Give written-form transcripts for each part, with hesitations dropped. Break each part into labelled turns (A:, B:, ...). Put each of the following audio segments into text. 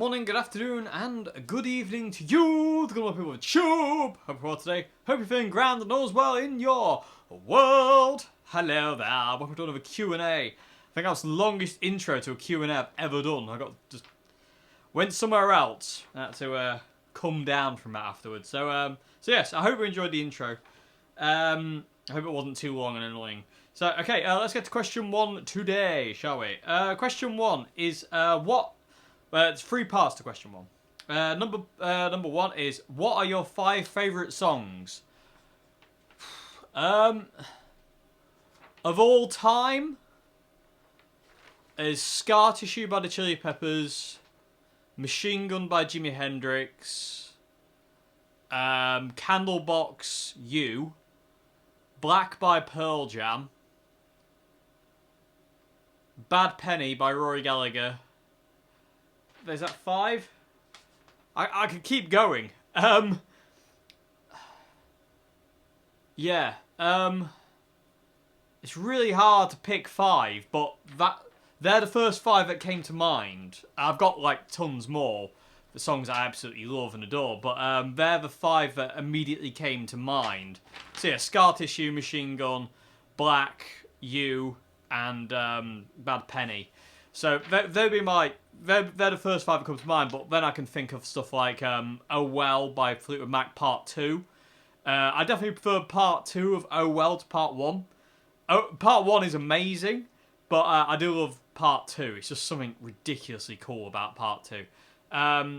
A: morning, good afternoon, and good evening to you, the good people of Tube. Hope you're well today. Hope you're feeling grand and all's well in your world. Hello there. Welcome to another Q&A. I think that was the longest intro to a Q&A I've ever done. I went somewhere else. I had to come down from that afterwards. So yes, I hope you enjoyed the intro. I hope it wasn't too long and annoying. So, okay, let's get to question one today, shall we? Question one is, it's 3 parts to question one. Number one is, what are your 5 favourite songs? Of all time, is Scar Tissue by the Chili Peppers, Machine Gun by Jimi Hendrix, Candlebox You, Black by Pearl Jam, Bad Penny by Rory Gallagher. Is that 5? I could keep going. Yeah. It's really hard to pick 5, but they're the first 5 that came to mind. I've got like tons more, the songs I absolutely love and adore, but they're the 5 that immediately came to mind. So yeah, Scar Tissue, Machine Gun, Black, You, and Bad Penny. So they're the first 5 that come to mind, but then I can think of stuff like Oh Well by Fleetwood Mac Part 2. I definitely prefer Part 2 of Oh Well to Part 1. Part 1 is amazing, but I do love Part 2. It's just something ridiculously cool about Part 2.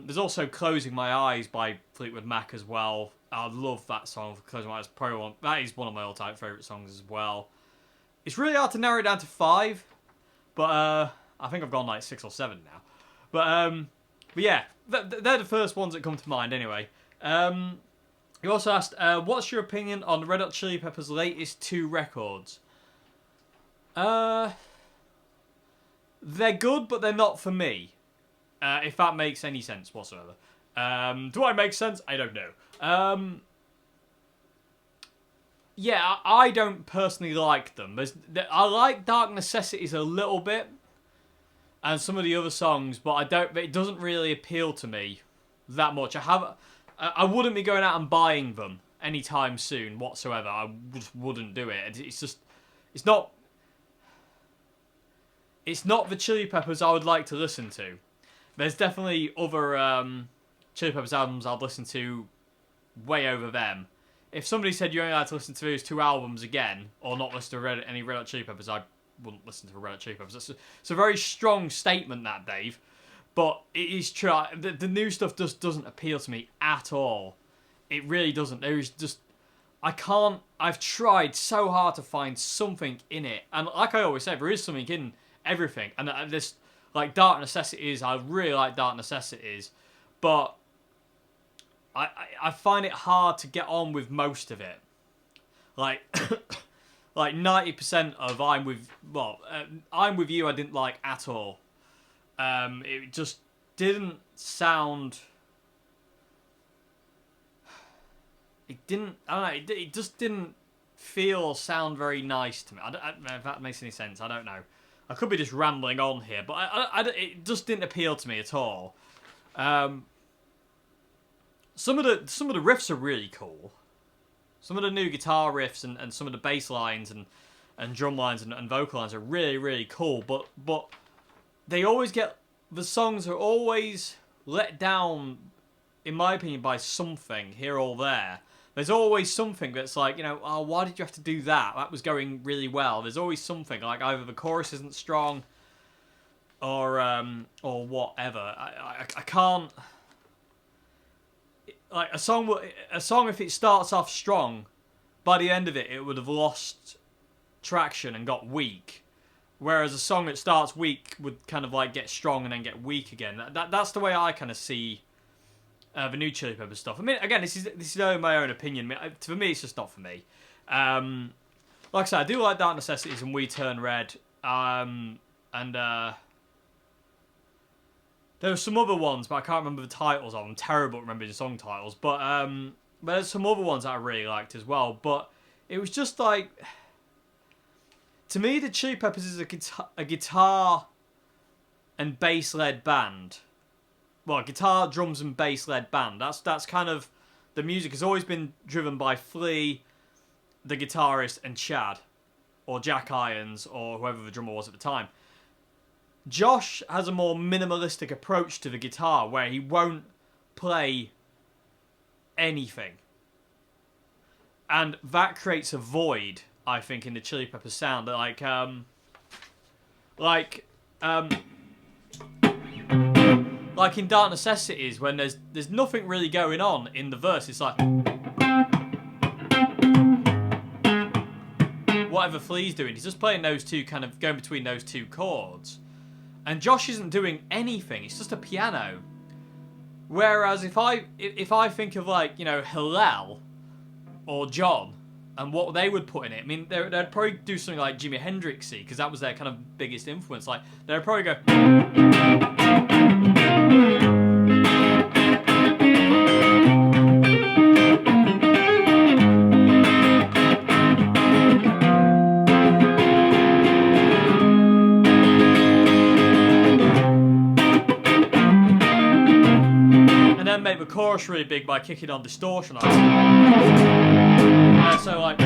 A: There's also Closing My Eyes by Fleetwood Mac as well. I love that song, Closing My Eyes. That is one of my all-time favourite songs as well. It's really hard to narrow it down to 5, but I think I've gone like 6 or 7 now. But yeah, they're the first ones that come to mind anyway. You also asked, what's your opinion on Red Hot Chili Peppers' latest 2 records? They're good, but they're not for me. If that makes any sense whatsoever. Do I make sense? I don't know. Yeah, I don't personally like them. I like Dark Necessities a little bit, and some of the other songs, but it doesn't really appeal to me that much. I wouldn't be going out and buying them anytime soon whatsoever. I just wouldn't do it. It's not the Chili Peppers I would like to listen to. There's definitely other Chili Peppers albums I'd listen to way over them. If somebody said you only had to listen to those 2 albums again, or not listen to any Red Hot Chili Peppers, I wouldn't listen to Red Hot Chili Peppers. It's a very strong statement, that, Dave. But it is true. The new stuff just doesn't appeal to me at all. It really doesn't. There is just... I've tried so hard to find something in it. And like I always say, there is something in everything. And this, like, Dark Necessities, I really like Dark Necessities. But I find it hard to get on with most of it. Like, like 90% of I'm With You I didn't like at all. It just didn't sound... I don't know, it just didn't feel or sound very nice to me. I don't know if that makes any sense, I don't know. I could be just rambling on here, but it just didn't appeal to me at all. Some of the riffs are really cool. Some of the new guitar riffs and some of the bass lines and drum lines and vocal lines are really, really cool. But they always the songs are always let down, in my opinion, by something here or there. There's always something that's like, oh, why did you have to do that? That was going really well. There's always something, like either the chorus isn't strong or whatever. I can't... Like, a song, if it starts off strong, by the end of it, it would have lost traction and got weak. Whereas a song that starts weak would kind of like get strong and then get weak again. That's the way I kind of see the new Chili Peppers stuff. I mean, again, this is only my own opinion. For me, it's just not for me. Like I said, I do like Dark Necessities and We Turn Red. There were some other ones, but I can't remember the titles of them. I'm terrible at remembering the song titles. But there's some other ones that I really liked as well. But it was just like... To me, the Chili Peppers is a guitar and bass-led band. guitar, drums, and bass led band. That's kind of the music has always been driven by Flea, the guitarist, and Chad, or Jack Irons, or whoever the drummer was at the time. Josh has a more minimalistic approach to the guitar, where he won't play anything, and that creates a void, I think, in the Chili Peppers sound. Like in Dark Necessities, when there's nothing really going on in the verse. It's like whatever Flea's doing, he's just playing those two, kind of going between those two chords. And Josh isn't doing anything. It's just a piano. Whereas if I think of, like, you know, Hillel or John and what they would put in it, I mean, they'd probably do something like Jimi Hendrixy, because that was their kind of biggest influence. Like, they'd probably go. Make the chorus really big by kicking on distortion. So like.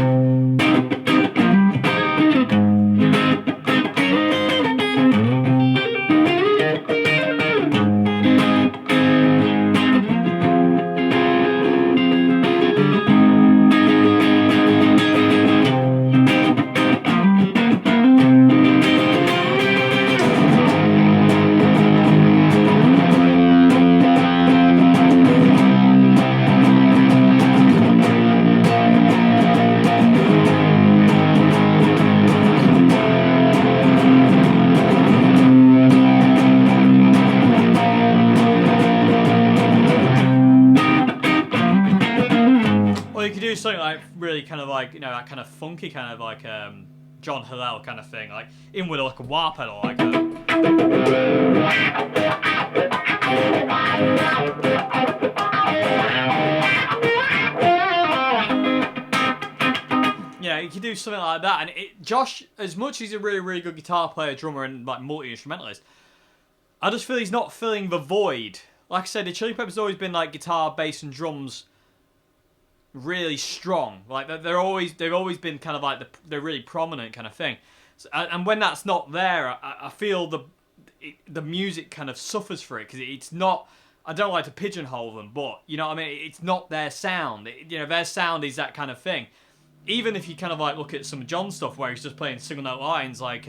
A: Something like really kind of like, you know, that kind of funky kind of like John Hillel kind of thing, like in with like a wah pedal, like yeah, you can do something like that. And Josh, as much as he's a really good guitar player, drummer, and like multi-instrumentalist, I just feel he's not filling the void. Like I said, the Chili Peppers have always been like guitar, bass, and drums really strong. Like they've always been kind of like they're really prominent kind of thing. So, and when that's not there, I feel the music kind of suffers for it, because it's not. I don't like to pigeonhole them, but you know what I mean. It's not their sound. You know, their sound is that kind of thing. Even if you kind of like look at some John stuff where he's just playing single note lines, like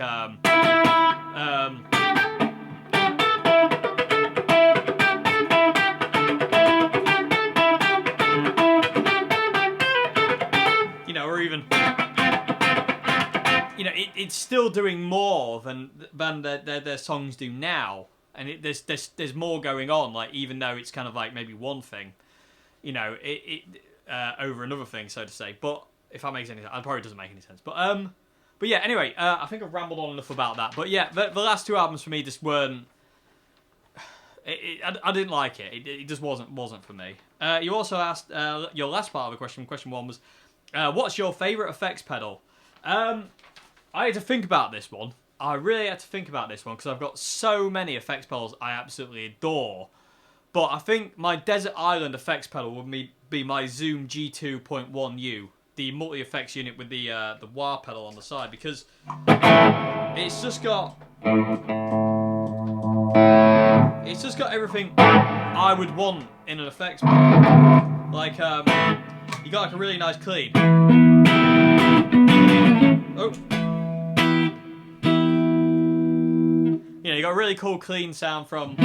A: you know, or even, you know, it's still doing more than their songs do now, and there's more going on. Like, even though it's kind of like maybe one thing, you know, over another thing, so to say. But if that makes any sense, it probably doesn't make any sense. But yeah. Anyway, I think I've rambled on enough about that. But yeah, the last two albums for me just weren't. I didn't like it. It just wasn't for me. You also asked your last part of the question. Question one was, what's your favourite effects pedal? I had to think about this one. I really had to think about this one because I've got so many effects pedals I absolutely adore. But I think my Desert Island effects pedal would be my Zoom G2.1U, the multi-effects unit with the wah pedal on the side, because it's just got everything I would want in an effects pedal. Like you got like a really nice clean. Oh. You know, you got a really cool clean sound from.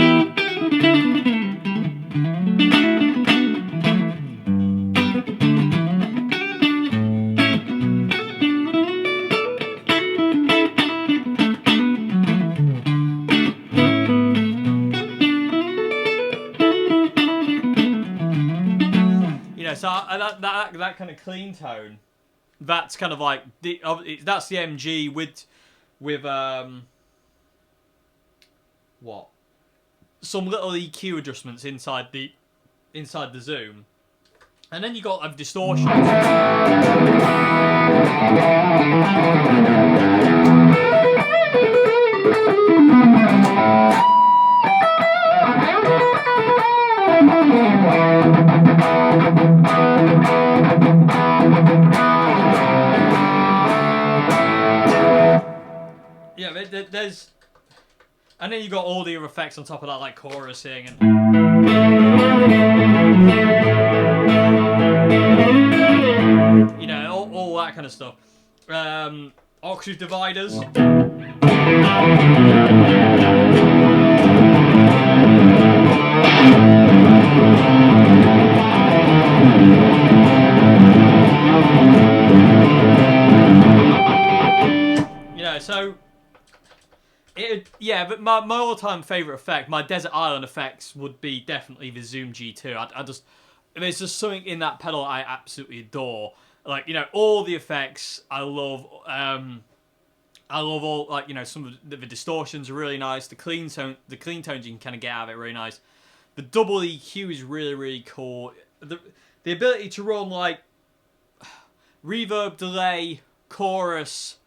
A: So that kind of clean tone, that's kind of like that's the MG with what, some little EQ adjustments inside the Zoom, and then you got distortions. Yeah, there's... And then you got all the other effects on top of that, like chorusing and... You know, all that kind of stuff. Octave dividers. You know, so... yeah, but my all-time favourite effect, my Desert Island effects, would be definitely the Zoom G2. There's just something in that pedal I absolutely adore. Like, you know, all the effects I love. I love all, like, you know, some of the distortions are really nice. The clean tones you can kind of get out of it really nice. The double EQ is really, really cool. The ability to run, like, reverb, delay, chorus,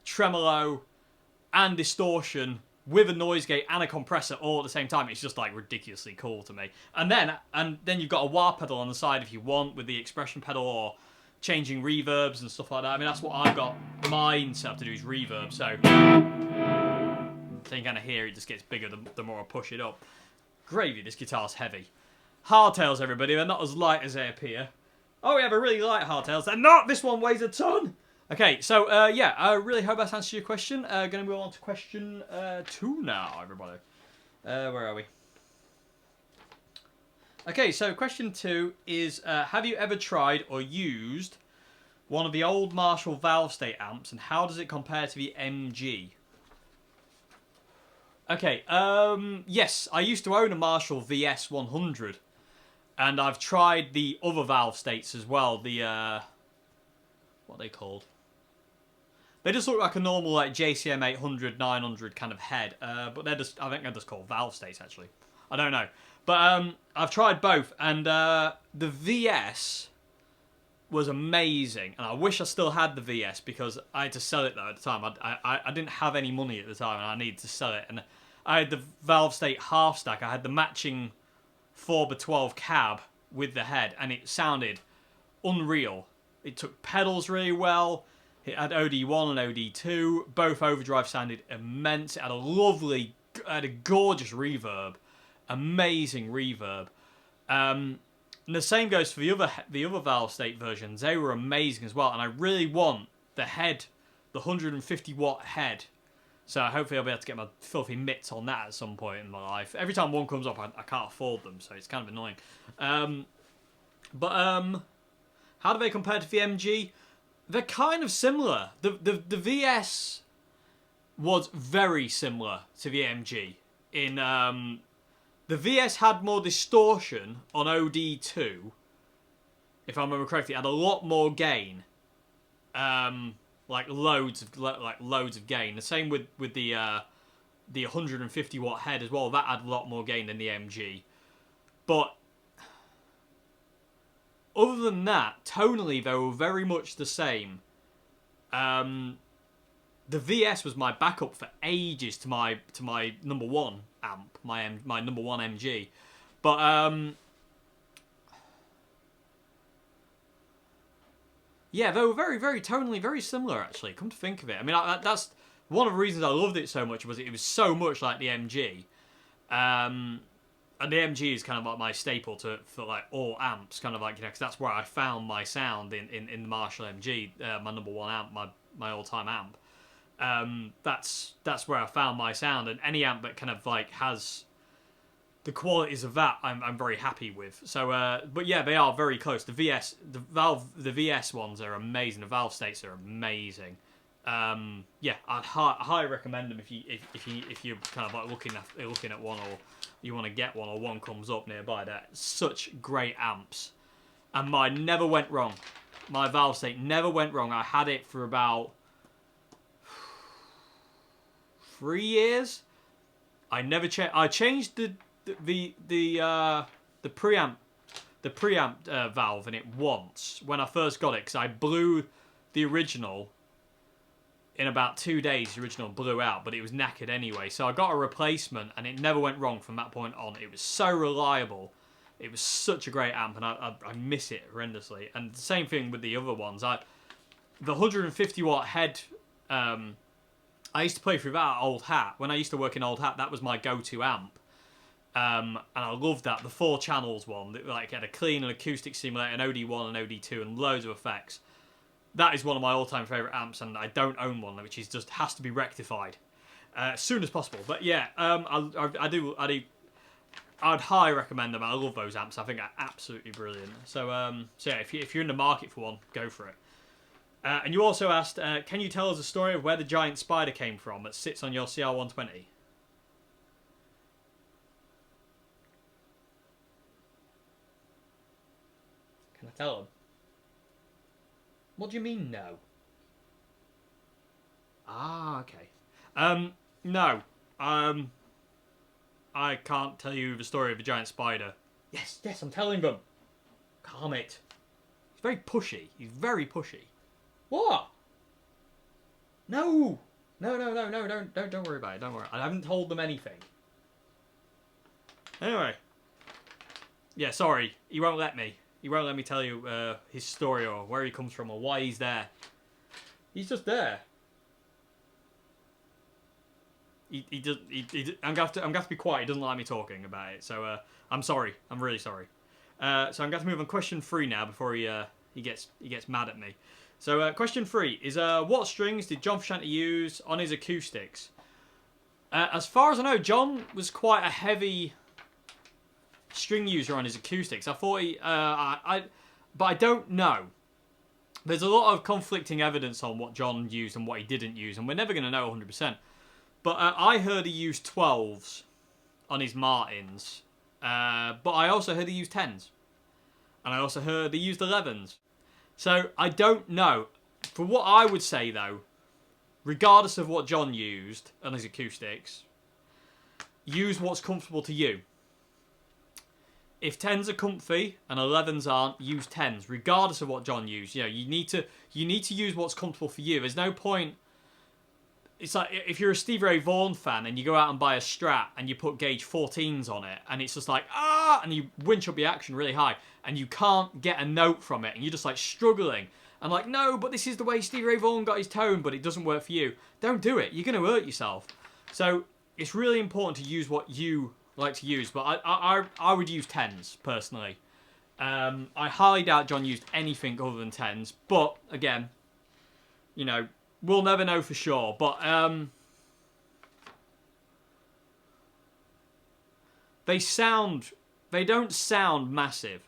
A: tremolo, and distortion with a noise gate and a compressor all at the same time, it's just like ridiculously cool to me. And then you've got a wah pedal on the side if you want, with the expression pedal, or changing reverbs and stuff like that. I mean, that's what I've got mine set up to do, is reverb. So you kind of hear it just gets bigger the more I push it up. Gravy, this guitar's heavy. Hardtails, everybody, they're not as light as they appear. Oh, we have a really light hardtails. They're not! This one weighs a ton! Okay, so, yeah, I really hope that's answered your question. Going to move on to question 2 now, everybody. Where are we? Okay, so question 2 is, have you ever tried or used one of the old Marshall Valvestate amps, and how does it compare to the MG? Okay, yes, I used to own a Marshall VS 100, and I've tried the other Valvestates as well, the, what are they called? They just look like a normal, like, JCM 800, 900 kind of head, but they're just, I think they're just called Valvestates, actually. I don't know. But I've tried both, and the VS was amazing, and I wish I still had the VS, because I had to sell it, though, at the time. I didn't have any money at the time, and I needed to sell it, and I had the Valvestate half stack. I had the matching 4x12 cab with the head, and it sounded unreal. It took pedals really well. It had OD1 and OD2. Both overdrive sounded immense. It had a gorgeous reverb. Amazing reverb. And the same goes for the other Valvestate versions. They were amazing as well. And I really want the head, the 150 watt head. So hopefully I'll be able to get my filthy mitts on that at some point in my life. Every time one comes up, I can't afford them. So it's kind of annoying. How do they compare to the MG? They're kind of similar. The VS was very similar to the MG. In the VS had more distortion on OD2. If I remember correctly, it had a lot more gain. Like loads of gain. The same with the 150 watt head as well. That had a lot more gain than the MG. But other than that, tonally they were very much the same. The VS was my backup for ages to my number one amp, my number one MG. But yeah, they were very, very tonally very similar, actually. Come to think of it, I mean, that's one of the reasons I loved it so much, was it was so much like the MG. And the MG is kind of like my staple for like all amps, kind of like, you know, because that's where I found my sound in the Marshall MG, my number one amp, my all-time amp. That's where I found my sound, and any amp that kind of like has the qualities of that, I'm very happy with. So, but yeah, they are very close. The VS ones are amazing. The Valvestates are amazing. Yeah, I'd highly recommend them if you're kind of like looking at one, or you want to get one, or one comes up nearby. They're such great amps, and mine never went wrong. My Valvestate never went wrong. I had it for about 3 years. I never changed. I changed the preamp valve in it once when I first got it, because I blew the original in about 2 days. The original blew out, but it was knackered anyway, so I got a replacement, and it never went wrong from that point on. It was so reliable. It was such a great amp, and I miss it horrendously. And the same thing with the other ones. The 150 watt head I used to play through that at Old Hat. When I used to work in Old Hat, that was my go-to amp. And I loved that. The 4 channels one. That, like, had a clean and acoustic simulator, an OD1 and OD2, and loads of effects. That is one of my all-time favourite amps, and I don't own one, which is just has to be rectified as soon as possible. But yeah, I'd highly recommend them. I love those amps. I think they're absolutely brilliant. So yeah, if you're in the market for one, go for it. And you also asked, can you tell us a story of where the giant spider came from that sits on your CR120? Can I tell them? What do you mean, no? Ah, okay. No. I can't tell you the story of a giant spider. Yes, I'm telling them. Calm it. He's very pushy. What? No, don't worry about it. Don't worry. I haven't told them anything. Anyway. Yeah, sorry. He won't let me. He won't let me tell you his story or where he comes from or why he's there. He's just there. I'm gonna have to be quiet. He doesn't like me talking about it. So I'm sorry. I'm really sorry. So I'm gonna have to move on question 3 now before he gets mad at me. So question 3 is what strings did John Frusciante use on his acoustics? As far as I know, John was quite a heavy string user on his acoustics. I thought but I don't know. There's a lot of conflicting evidence on what John used and what he didn't use, and we're never going to know 100%. But I heard he used 12s on his Martins, but I also heard he used 10s, and I also heard he used 11s. So I don't know. For what I would say though, regardless of what John used on his acoustics, use what's comfortable to you. If 10s are comfy and 11s aren't, use 10s, regardless of what John used. You know, you need to use what's comfortable for you. There's no point. It's like if you're a Stevie Ray Vaughan fan and you go out and buy a Strat and you put gauge 14s on it, and it's just like and you winch up the action really high and you can't get a note from it and you're just like struggling. And like, no, but this is the way Stevie Ray Vaughan got his tone, but it doesn't work for you. Don't do it. You're going to hurt yourself. So it's really important to use what you like to use, but I would use 10s personally. I highly doubt John used anything other than 10s, but again, you know, we'll never know for sure. But they don't sound massive.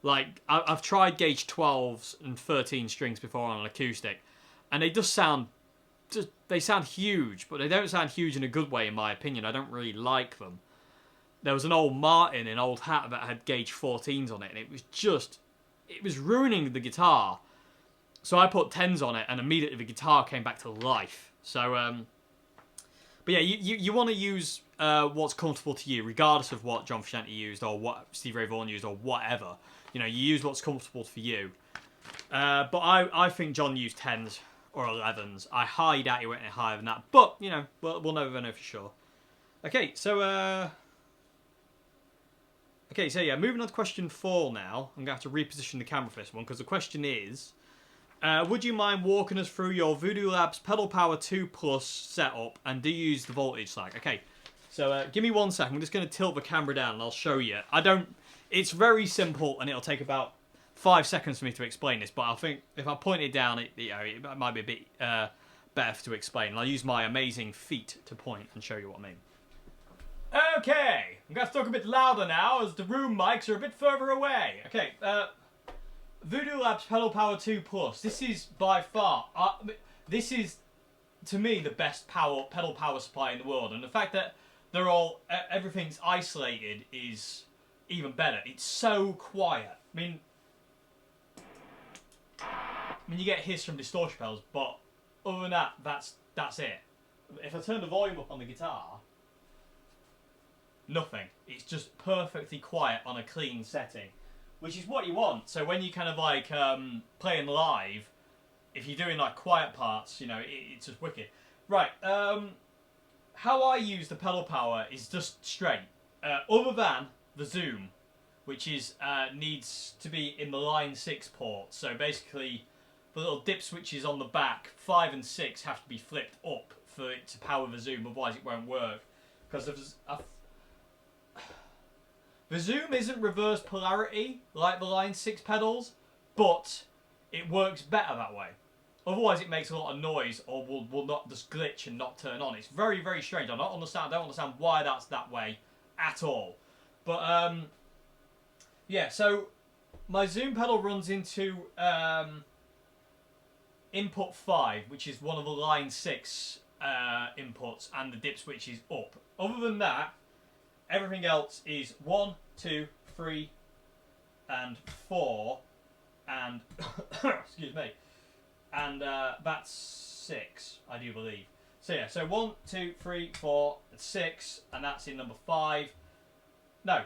A: Like I've tried gauge 12s and 13 strings before on an acoustic, and they sound huge, but they don't sound huge in a good way in my opinion. I don't really like them. There was an old Martin in Old Hat that had gauge 14s on it, and it was ruining the guitar. So I put 10s on it, and immediately the guitar came back to life. So, but yeah, you want to use what's comfortable to you, regardless of what John Frusciante used or what Stevie Ray Vaughan used or whatever. You know, you use what's comfortable for you. But I think John used 10s or 11s. I highly doubt he went any higher than that. But, you know, we'll never know for sure. Okay, so yeah, moving on to question 4 now. I'm going to have to reposition the camera for this one, because the question is, would you mind walking us through your Voodoo Labs Pedal Power 2 Plus setup, and do you use the voltage slag? Okay, so give me 1 second. I'm just going to tilt the camera down and I'll show you. It's very simple, and it'll take about 5 seconds for me to explain this, but I think if I point it down, it might be a bit better to explain. And I'll use my amazing feet to point and show you what I mean. Okay, I'm going to talk a bit louder now as the room mics are a bit further away. Okay, Voodoo Labs Pedal Power 2 Plus. This is by far, this is to me the best pedal power supply in the world, and the fact that everything's isolated is even better. It's so quiet. I mean you get hiss from distortion pedals, but other than that, that's it. If I turn the volume up on the guitar, nothing. It's just perfectly quiet on a clean setting, which is what you want. So when you kind of like playing live, if you're doing like quiet parts, you know, it's just wicked. Right, how I use the pedal power is just straight. Other than the zoom, which is needs to be in the line 6 port. So basically, the little dip switches on the back, 5 and 6, have to be flipped up for it to power the Zoom, otherwise it won't work. Because the Zoom isn't reverse polarity like the Line 6 pedals, but it works better that way. Otherwise it makes a lot of noise or will not just glitch and not turn on. It's very, very strange. I don't understand why that's that way at all. But yeah, so my Zoom pedal runs into input 5, which is one of the Line 6 inputs, and the dip switch is up. Other than that, everything else is 1, 2, 3, and 4, and excuse me, and that's 6, I do believe. So yeah, so 1, 2, 3, 4, 6, and that's in number 5. No,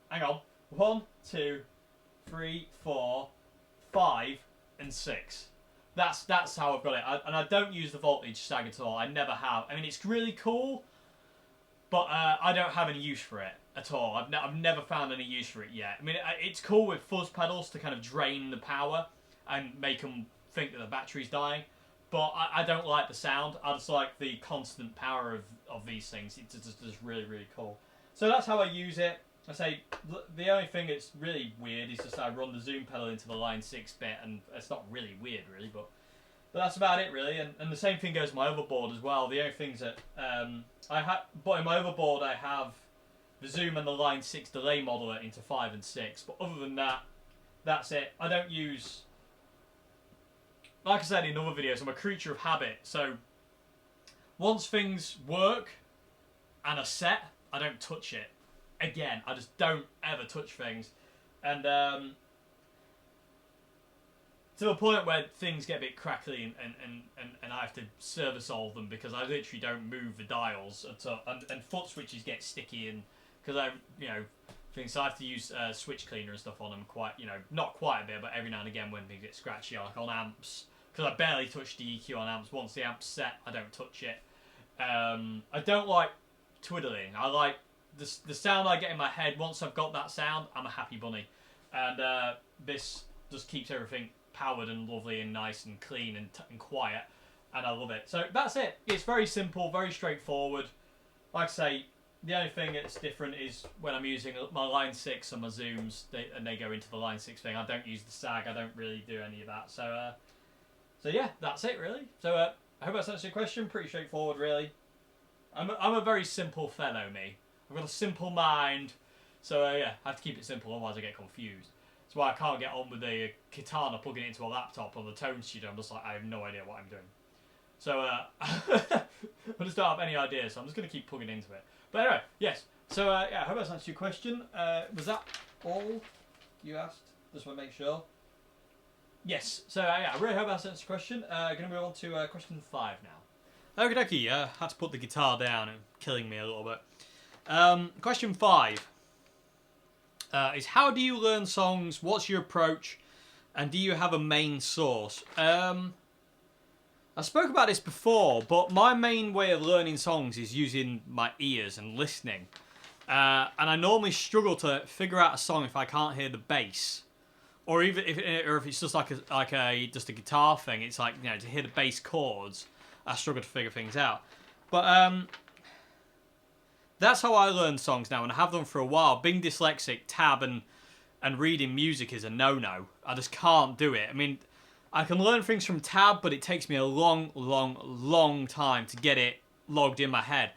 A: hang on. 1, 2, 3, 4, 5, and 6. That's how I've got it. And I don't use the voltage sag at all. I never have. I mean, it's really cool, but I don't have any use for it at all. I've never found any use for it yet. I mean, it's cool with fuzz pedals to kind of drain the power and make them think that the battery's dying, but I don't like the sound. I just like the constant power of these things. It's just really, really cool. So that's how I use it. I say the only thing that's really weird is just I run the Zoom pedal into the Line 6 bit, and it's not really weird, really, but that's about it, really. And the same thing goes with my overboard as well. The only things that but in my overboard I have the Zoom and the Line 6 delay modeler into 5 and 6, but other than that, that's it. I don't use, like I said in other videos, I'm a creature of habit, so once things work and are set, I don't touch it. Again, I just don't ever touch things, and to the point where things get a bit crackly and I have to server solve them because I literally don't move the dials and foot switches get sticky, and because things, so I have to use switch cleaner and stuff on them not quite a bit, but every now and again when things get scratchy, like on amps, because I barely touch the EQ on amps. Once the amp's set, I don't touch it. I don't like twiddling. I like the sound I get in my head. Once I've got that sound, I'm a happy bunny, and this just keeps everything powered and lovely and nice and clean and quiet, and I love it. So that's it. It's very simple, very straightforward. Like I say, the only thing that's different is when I'm using my Line 6 and my Zooms, they go into the Line 6 thing. I don't use the sag. I don't really do any of that. So yeah, that's it really. So I hope that's answered your question. Pretty straightforward, really. I'm a very simple fellow, me. I've got a simple mind, so yeah, I have to keep it simple, otherwise I get confused. That's why I can't get on with the Katana plugging it into a laptop or the tone studio. I'm just like, I have no idea what I'm doing. So I just don't have any ideas, so I'm just going to keep plugging into it. But anyway, yes. So yeah, I hope that's answered your question. Was that all you asked? Just want to make sure. Yes. So yeah, I really hope that's answered your question. Going to move on to question 5 now. Okie dokie, had to put the guitar down, and killing me a little bit. Question 5 is, how do you learn songs? What's your approach? And do you have a main source? I spoke about this before, but my main way of learning songs is using my ears and listening. And I normally struggle to figure out a song if I can't hear the bass, or even if it's just like just a guitar thing. It's like, to hear the bass chords, I struggle to figure things out. But that's how I learn songs now, and I have done for a while. Being dyslexic, tab and reading music is a no-no. I just can't do it. I mean, I can learn things from tab, but it takes me a long, long, long time to get it logged in my head.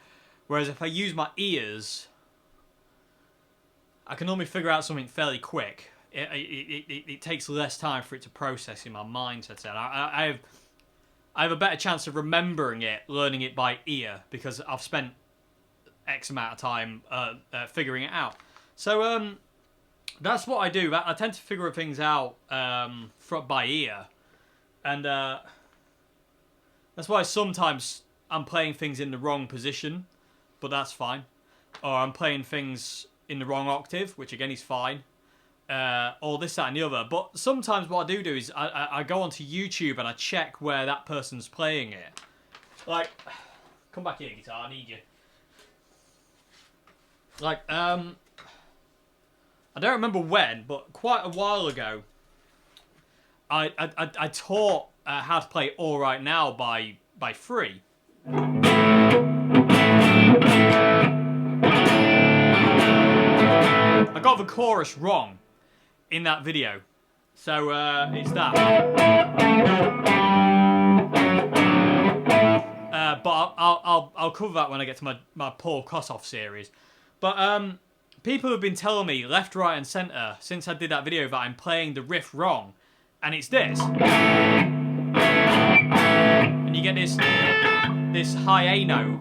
A: Whereas if I use my ears, I can normally figure out something fairly quick. It takes less time for it to process in my mind, so to say. I have a better chance of remembering it, learning it by ear, because I've spent X amount of time figuring it out. So that's what I do. I tend to figure things out by ear, and that's why sometimes I'm playing things in the wrong position, but that's fine. Or I'm playing things in the wrong octave, which again is fine. Or this, that, and the other. But sometimes what I do is I go onto YouTube and I check where that person's playing it. Like, come back here, guitar. I need you. Like, I don't remember when, but quite a while ago, I taught how to play All Right Now by Free. I got the chorus wrong in that video. So it's that. But I'll cover that when I get to my Paul Kossoff series. But people have been telling me left, right, and centre since I did that video that I'm playing the riff wrong, and it's this. And you get this high A note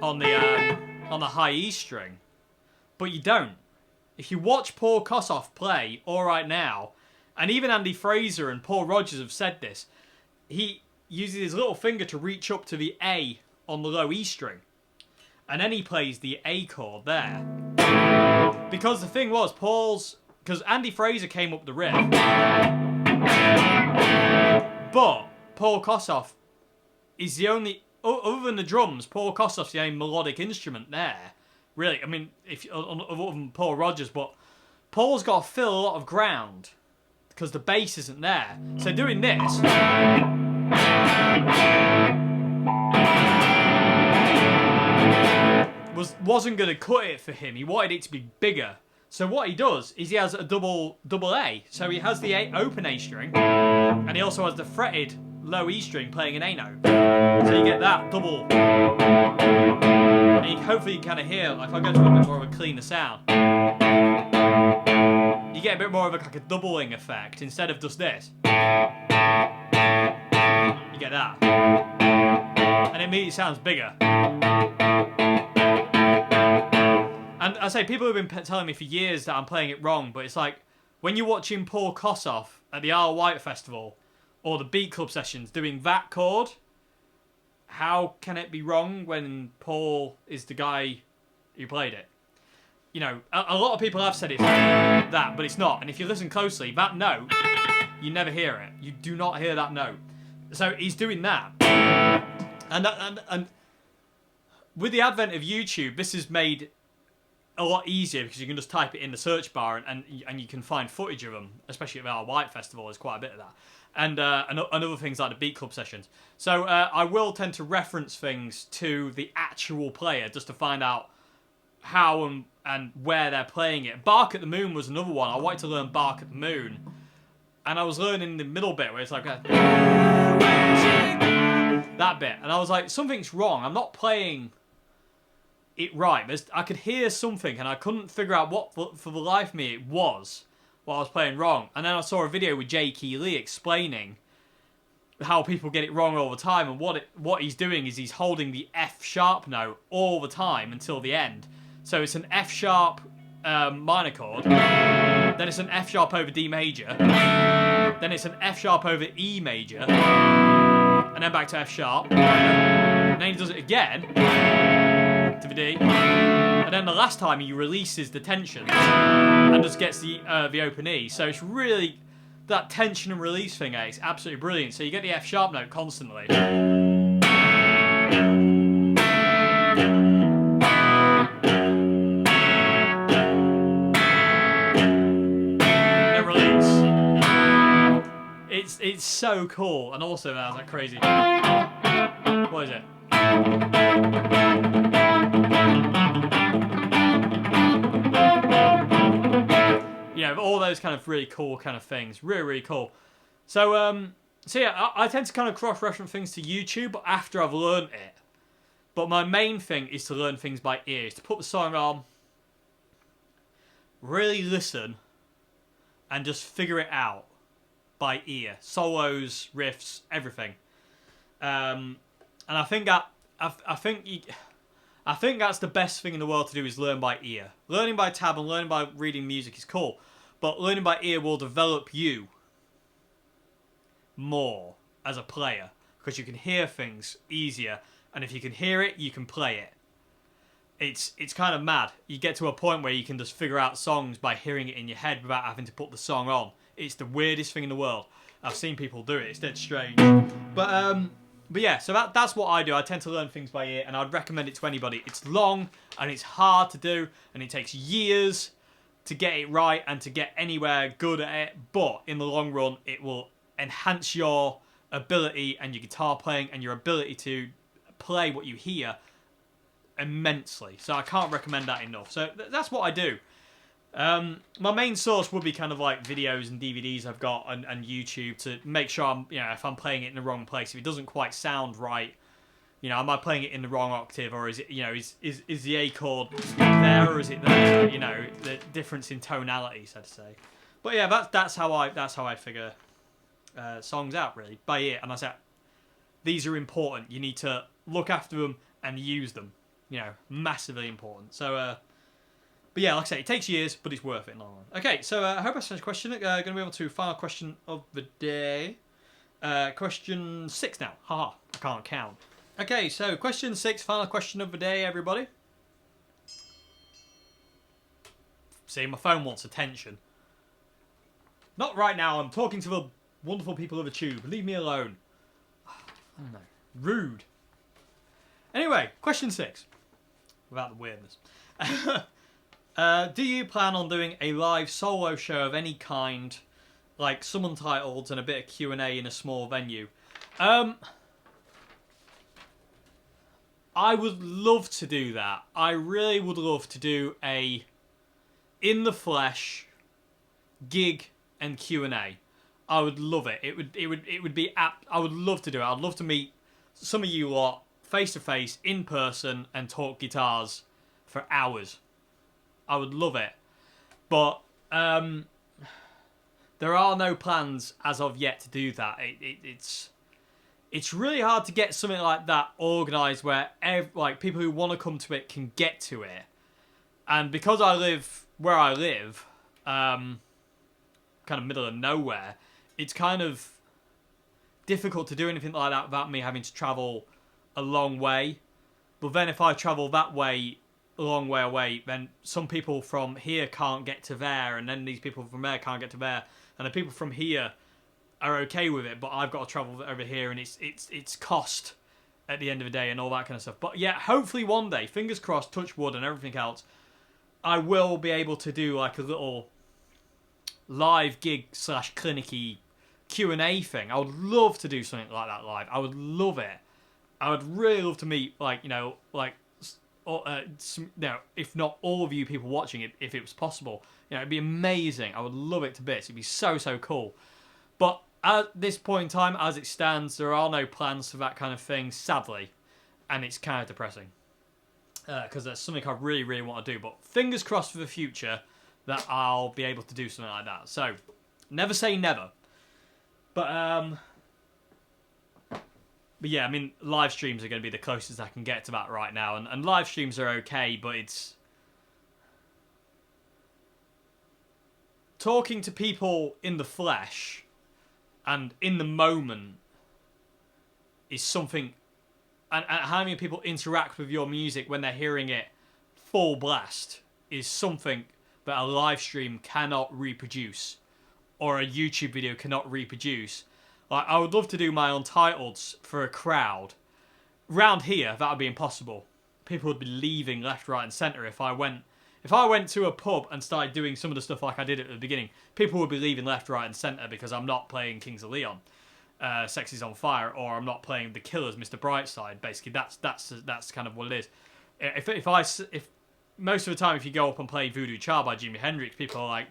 A: on the high E string, but you don't. If you watch Paul Kossoff play All Right Now, and even Andy Fraser and Paul Rodgers have said this, he uses his little finger to reach up to the A on the low E string. And then he plays the A chord there. Because the thing was, because Andy Fraser came up the riff. But Paul Kossoff is the only, other than the drums, Paul Kossoff's the only melodic instrument there. Really, I mean, other than Paul Rodgers, but Paul's got to fill a lot of ground because the bass isn't there. So doing this wasn't going to cut it for him. He wanted it to be bigger. So what he does is he has a double A. So he has the open A string, and he also has the fretted low E string playing an A note. So you get that double. And hopefully you kind of hear, like if I go to a bit more of a cleaner sound, you get a bit more of like a doubling effect instead of just this. You get that. And it immediately sounds bigger. And I say, people have been telling me for years that I'm playing it wrong, but it's like, when you're watching Paul Kossoff at the Isle of Wight Festival, or the Beat Club sessions doing that chord, how can it be wrong when Paul is the guy who played it? You know, a lot of people have said it's that, but it's not. And if you listen closely, that note, you never hear it. You do not hear that note. So he's doing that. And with the advent of YouTube, this has made a lot easier because you can just type it in the search bar and you can find footage of them, especially at the Isle of Wight Festival. There's quite a bit of that. And other things like the Beat Club sessions. So I will tend to reference things to the actual player just to find out how and where they're playing it. Bark at the Moon was another one. I wanted to learn Bark at the Moon. And I was learning the middle bit where it's like that bit. And I was like, something's wrong. I'm not playing it right. I could hear something and I couldn't figure out what for the life of me it was. What I was playing wrong. And then I saw a video with Jake E. Lee explaining how people get it wrong all the time, and what he's doing is he's holding the F sharp note all the time until the end. So it's an F sharp minor chord, then it's an F sharp over D major, then it's an F sharp over E major, and then back to F sharp, and then he does it again to the D, and then the last time he releases the tension and just gets the open E. So it's really that tension and release thing. It's absolutely brilliant. So you get the F sharp note constantly. And then release. It's so cool, and also that's like crazy. What is it? You know, all those kind of really cool kind of things. Really, really cool. So yeah, I tend to kind of cross-reference things to YouTube after I've learned it. But my main thing is to learn things by ear. Is to put the song on, really listen, and just figure it out by ear. Solos, riffs, everything. And I think that's the best thing in the world to do, is learn by ear. Learning by tab and learning by reading music is cool, but learning by ear will develop you more as a player, because you can hear things easier, and if you can hear it, you can play it. It's kind of mad. You get to a point where you can just figure out songs by hearing it in your head without having to put the song on. It's the weirdest thing in the world. I've seen people do it. It's dead strange. But yeah, so that's what I do. I tend to learn things by ear, and I'd recommend it to anybody. It's long, and it's hard to do, and it takes years to get it right and to get anywhere good at it. But in the long run, it will enhance your ability and your guitar playing and your ability to play what you hear immensely. So I can't recommend that enough. So that's what I do. My main source would be kind of like videos and DVDs I've got and YouTube to make sure I'm, if I'm playing it in the wrong place, if it doesn't quite sound right, am I playing it in the wrong octave, or is it, is the A chord there or is it there? The difference in tonality, so to say. But yeah, that's how I figure songs out, really, by ear. And I said, these are important. You need to look after them and use them. Massively important. So. But yeah, like I say, it takes years, but it's worth it in the long run. Okay, so I hope I answered the question. Going to be able to final question of the day. Question 6 now. Haha, I can't count. Okay, so question 6, final question of the day, everybody. See, my phone wants attention. Not right now, I'm talking to the wonderful people of the tube. Leave me alone. I don't know. Rude. Anyway, question 6. Without the weirdness. Do you plan on doing a live solo show of any kind, like some Untitled and a bit of Q&A in a small venue? I would love to do that. I really would love to do a in the flesh gig and Q&A. I would love it. It would be apt. I would love to do it. I'd love to meet some of you lot face to face in person and talk guitars for hours. I would love it, but there are no plans as of yet to do that. It's really hard to get something like that organised where people who want to come to it can get to it, and because I live where I live, kind of middle of nowhere, it's kind of difficult to do anything like that without me having to travel a long way. But then if I travel that way, a long way away, then some people from here can't get to there, and then these people from there can't get to there, and the people from here are okay with it, but I've got to travel over here, and it's cost at the end of the day and all that kind of stuff. But yeah, hopefully one day, fingers crossed, touch wood and everything else, I will be able to do like a little live gig / clinicy Q&A thing. I would love to do something like that live. I would love it. I would really love to meet if not all of you people watching it, if it was possible. It'd be amazing. I would love it to bits. It'd be so cool. But at this point in time, as it stands, there are no plans for that kind of thing, sadly. And it's kind of depressing. Because that's something I really, really want to do. But fingers crossed for the future that I'll be able to do something like that. So, never say never. But yeah, I mean, live streams are going to be the closest I can get to that right now. And live streams are okay, but it's... talking to people in the flesh and in the moment is something... And having people interact with your music when they're hearing it full blast is something that a live stream cannot reproduce. Or a YouTube video cannot reproduce. Like, I would love to do my Untitled's for a crowd. Round here, that would be impossible. People would be leaving left, right, and centre if I went to a pub and started doing some of the stuff like I did at the beginning. People would be leaving left, right, and centre because I'm not playing Kings of Leon, Sexy's on Fire, or I'm not playing The Killers, Mr. Brightside. Basically, that's kind of what it is. If most of the time, if you go up and play Voodoo Child by Jimi Hendrix, people are like,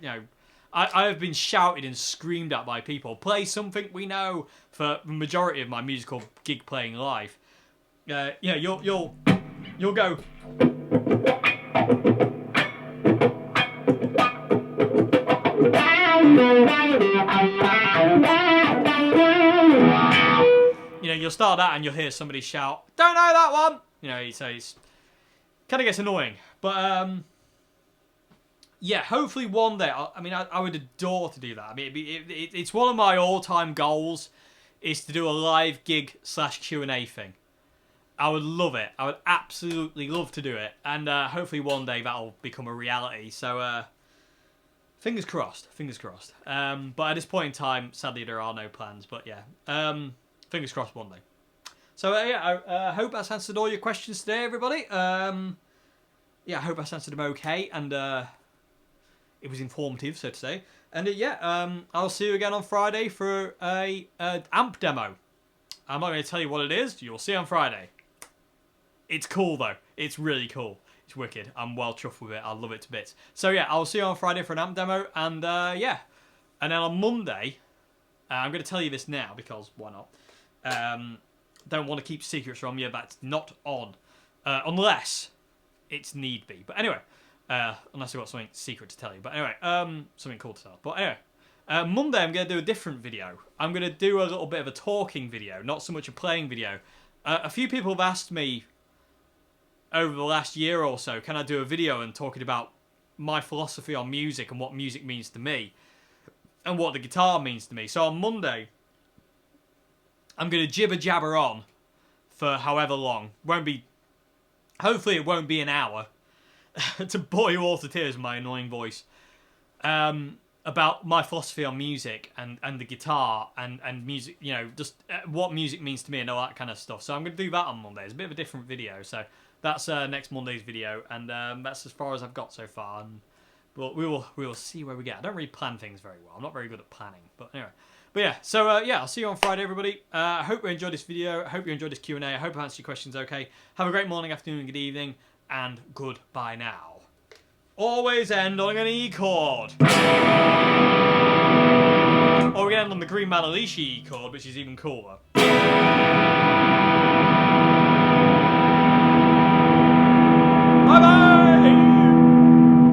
A: I have been shouted and screamed at by people, play something we know, for the majority of my musical gig playing live. You'll go. You'll start that and you'll hear somebody shout, "Don't know that one!" So it's kind of gets annoying, but yeah, hopefully one day. I would adore to do that. I mean, it's one of my all-time goals is to do a live gig / Q&A thing. I would love it. I would absolutely love to do it, and hopefully one day that'll become a reality. So fingers crossed. Fingers crossed. But at this point in time, sadly, there are no plans. But yeah, fingers crossed one day. So yeah, I hope that's answered all your questions today, everybody. Yeah, I hope that's answered them okay, and it was informative, so to say. And I'll see you again on Friday for a amp demo. I'm not going to tell you what it is. You'll see on Friday. It's cool though. It's really cool. It's wicked. I'm well chuffed with it. I love it to bits. So yeah, I'll see you on Friday for an amp demo, and yeah. And then on Monday, I'm going to tell you this now because why not? Don't want to keep secrets from you. That's not on, unless it's need be. But anyway, unless I've got something secret to tell you. But anyway, something cool to tell. But anyway, Monday I'm going to do a different video. I'm going to do a little bit of a talking video, not so much a playing video. A few people have asked me over the last year or so, can I do a video and talking about my philosophy on music and what music means to me and what the guitar means to me. So on Monday, I'm going to jibber jabber on for however long. Hopefully it won't be an hour to bore you all to tears with my annoying voice. About my philosophy on music and the guitar and music, you know, just what music means to me and all that kind of stuff. So I'm going to do that on Monday. It's a bit of a different video. So that's next Monday's video, and that's as far as I've got so far. But we will see where we get. I don't really plan things very well. I'm not very good at planning. But anyway. But yeah, so yeah, I'll see you on Friday, everybody. I hope you enjoyed this video. I hope you enjoyed this Q&A. I hope I answered your questions okay. Have a great morning, afternoon, good evening, and goodbye now. Always end on an E chord. Or we're going to end on the Green Manalishi E chord, which is even cooler.